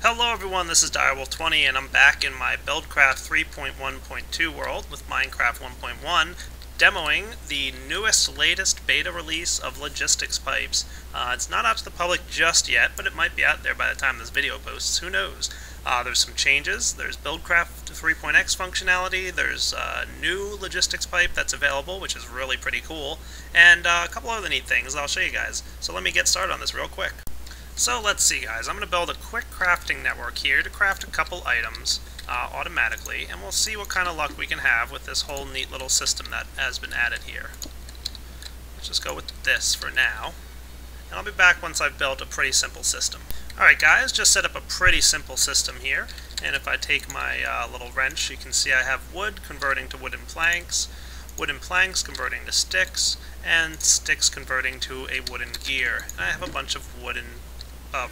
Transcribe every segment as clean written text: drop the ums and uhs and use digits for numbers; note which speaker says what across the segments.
Speaker 1: Hello everyone, this is Direwolf20 and I'm back in my Buildcraft 3.1.2 world with Minecraft 1.1 demoing the newest, latest beta release of logistics pipes. It's not out to the public just yet, but it might be out there by the time this video posts, who knows. There's some changes, there's Buildcraft 3.x functionality, there's a new logistics pipe that's available, which is really pretty cool, and a couple other neat things that I'll show you guys. So let me get started on this real quick. So let's see guys, I'm going to build a quick crafting network here to craft a couple items automatically, and we'll see what kind of luck we can have with this whole neat little system that has been added here. Let's just go with this for now, and I'll be back once I've built a pretty simple system. Alright guys, just set up a pretty simple system here, and if I take my little wrench, you can see I have wood converting to wooden planks converting to sticks, and sticks converting to a wooden gear. And I have a bunch of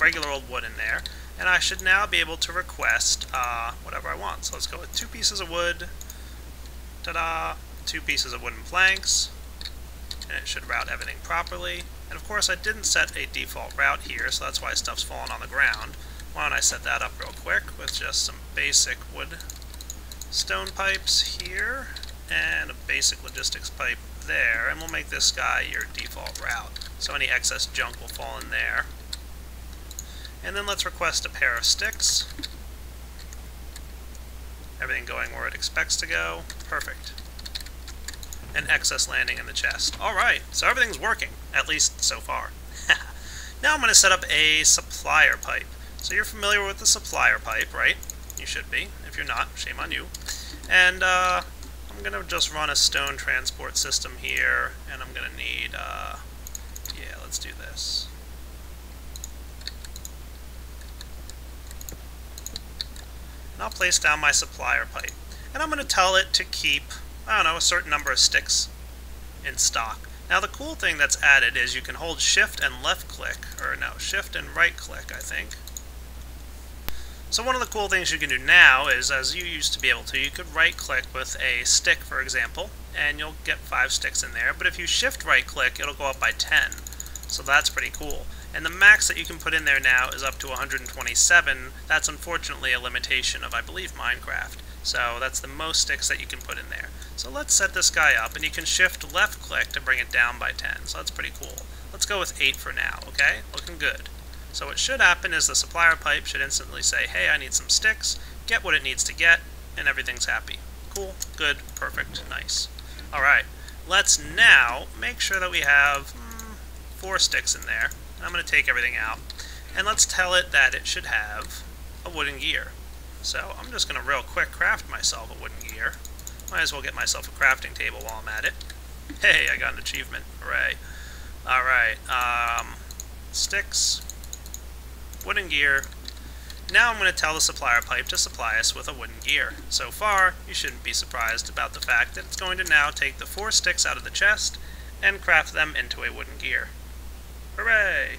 Speaker 1: regular old wood in there, and I should now be able to request whatever I want. So let's go with 2 pieces of wood, ta-da, 2 pieces of wooden planks, and it should route everything properly. And of course I didn't set a default route here, so that's why stuff's falling on the ground. Why don't I set that up real quick with just some basic wood stone pipes here, and a basic logistics pipe there, and we'll make this guy your default route. So any excess junk will fall in there. And then let's request a pair of sticks. Everything going where it expects to go. Perfect. And excess landing in the chest. Alright, so everything's working, at least so far. Now I'm going to set up a supplier pipe. So you're familiar with the supplier pipe, right? You should be. If you're not, shame on you. And I'm going to just run a stone transport system here, and I'm going to need, yeah, let's do this. And I'll place down my supplier pipe. And I'm going to tell it to keep, I don't know, a certain number of sticks in stock. Now the cool thing that's added is you can hold shift and left click, or no, shift and right click, I think. So one of the cool things you can do now is, as you used to be able to, you could right click with a stick, for example, and you'll get 5 sticks in there, but if you shift right click, it'll go up by 10. So that's pretty cool. And the max that you can put in there now is up to 127. That's unfortunately a limitation of, I believe, Minecraft. So that's the most sticks that you can put in there. So let's set this guy up, and you can shift left click to bring it down by 10. So that's pretty cool. Let's go with 8 for now, okay? Looking good. So what should happen is the supplier pipe should instantly say, hey, I need some sticks, get what it needs to get, and everything's happy. Cool, good, perfect, nice. Alright, let's now make sure that we have 4 sticks in there. I'm going to take everything out, and let's tell it that it should have a wooden gear. So I'm just going to real quick craft myself a wooden gear. Might as well get myself a crafting table while I'm at it. Hey, I got an achievement, hooray. Alright, sticks, wooden gear. Now I'm going to tell the supplier pipe to supply us with a wooden gear. So far, you shouldn't be surprised about the fact that it's going to now take the 4 sticks out of the chest and craft them into a wooden gear. Hooray!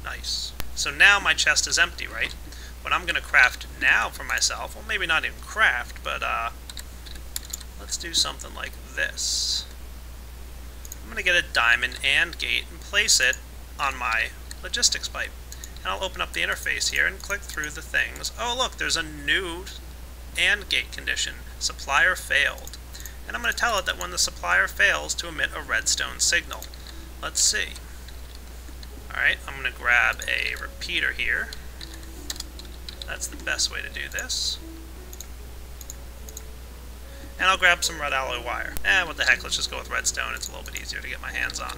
Speaker 1: Nice. So now my chest is empty, right? What I'm going to craft now for myself, well maybe not even craft, but let's do something like this. I'm going to get a diamond and gate and place it on my logistics pipe. And I'll open up the interface here and click through the things. Oh look, there's a new AND gate condition. Supplier failed. And I'm going to tell it that when the supplier fails to emit a redstone signal. Let's see. Alright, I'm going to grab a repeater here. That's the best way to do this. And I'll grab some red alloy wire. What the heck, let's just go with redstone. It's a little bit easier to get my hands on.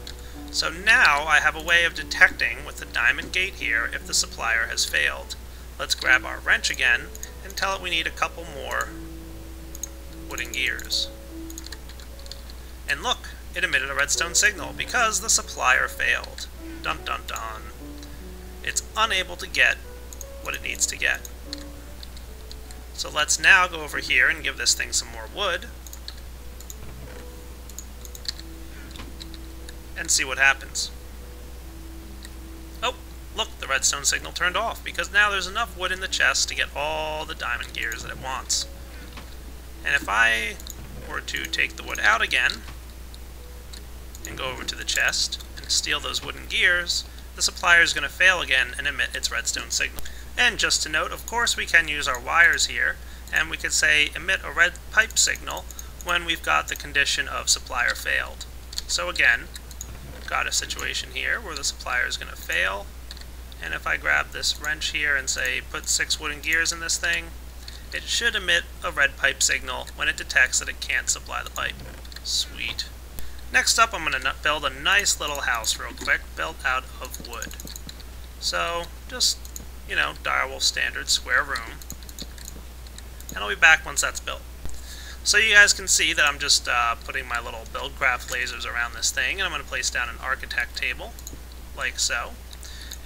Speaker 1: So now I have a way of detecting with the diamond gate here if the supplier has failed. Let's grab our wrench again and tell it we need a couple more wooden gears. And look, it emitted a redstone signal because the supplier failed. Dun dun dun. It's unable to get what it needs to get. So let's now go over here and give this thing some more wood and see what happens. Oh, look, the redstone signal turned off because now there's enough wood in the chest to get all the diamond gears that it wants. And if I were to take the wood out again and go over to the chest and steal those wooden gears, the supplier is going to fail again and emit its redstone signal. And just to note, of course, we can use our wires here, and we could say emit a red pipe signal when we've got the condition of supplier failed. So again, we've got a situation here where the supplier is going to fail, and if I grab this wrench here and say put 6 wooden gears in this thing, it should emit a red pipe signal when it detects that it can't supply the pipe. Sweet. Next up, I'm going to build a nice little house real quick, built out of wood. So, just, direwolf standard square room. And I'll be back once that's built. So you guys can see that I'm just putting my little Buildcraft lasers around this thing, and I'm going to place down an architect table, like so.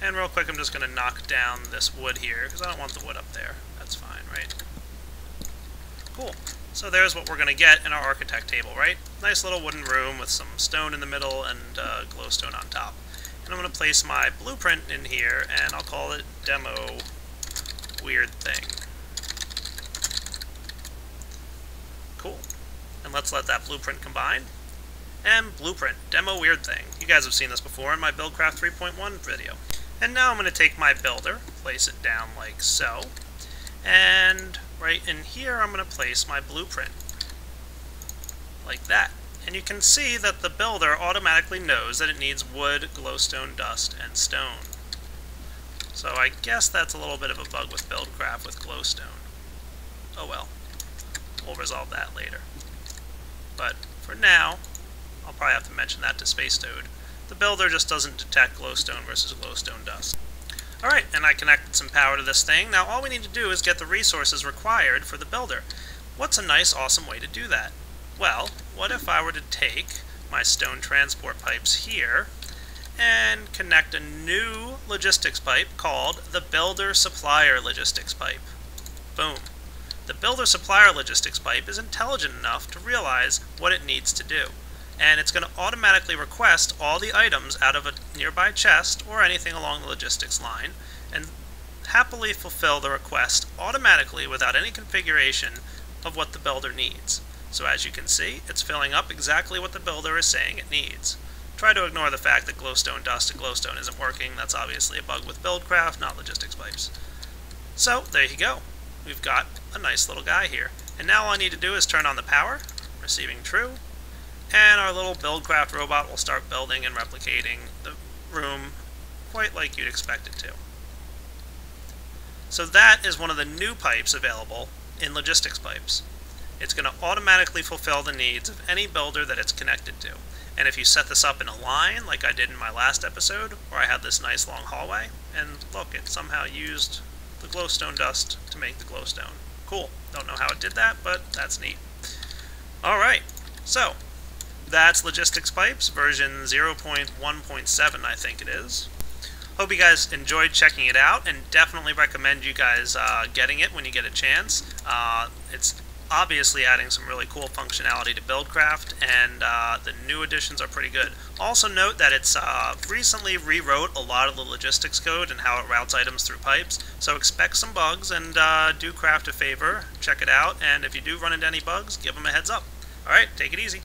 Speaker 1: And real quick, I'm just going to knock down this wood here, because I don't want the wood up there. That's fine, right? Cool. So there's what we're going to get in our architect table, right? Nice little wooden room with some stone in the middle and glowstone on top. And I'm going to place my blueprint in here, and I'll call it Demo Weird Thing. Cool. And let's let that blueprint combine. And blueprint, Demo Weird Thing. You guys have seen this before in my Buildcraft 3.1 video. And now I'm going to take my builder, place it down like so, and right in here I'm going to place my blueprint, like that. And you can see that the builder automatically knows that it needs wood, glowstone, dust, and stone. So I guess that's a little bit of a bug with Buildcraft with glowstone. Oh well, we'll resolve that later. But for now, I'll probably have to mention that to Space Toad. The builder just doesn't detect glowstone versus glowstone dust. Alright, and I connected some power to this thing. Now all we need to do is get the resources required for the builder. What's a nice, awesome way to do that? Well, what if I were to take my stone transport pipes here and connect a new logistics pipe called the Builder Supplier Logistics Pipe. Boom. The Builder Supplier Logistics Pipe is intelligent enough to realize what it needs to do. And it's going to automatically request all the items out of a nearby chest or anything along the logistics line and happily fulfill the request automatically without any configuration of what the builder needs. So as you can see, it's filling up exactly what the builder is saying it needs. Try to ignore the fact that glowstone dust and glowstone isn't working. That's obviously a bug with Buildcraft, not logistics pipes. So there you go. We've got a nice little guy here. And now all I need to do is turn on the power, receiving true, and our little Buildcraft robot will start building and replicating the room quite like you'd expect it to. So that is one of the new pipes available in logistics pipes. It's going to automatically fulfill the needs of any builder that it's connected to. And if you set this up in a line, like I did in my last episode, where I had this nice long hallway, and look, it somehow used the glowstone dust to make the glowstone. Cool. Don't know how it did that, but that's neat. Alright, so that's Logistics Pipes, version 0.1.7, I think it is. Hope you guys enjoyed checking it out, and definitely recommend you guys getting it when you get a chance. It's obviously adding some really cool functionality to Buildcraft, and the new additions are pretty good. Also note that it's recently rewrote a lot of the logistics code and how it routes items through pipes, so expect some bugs, and do Craft a favor, check it out, and if you do run into any bugs, give them a heads up. Alright, take it easy.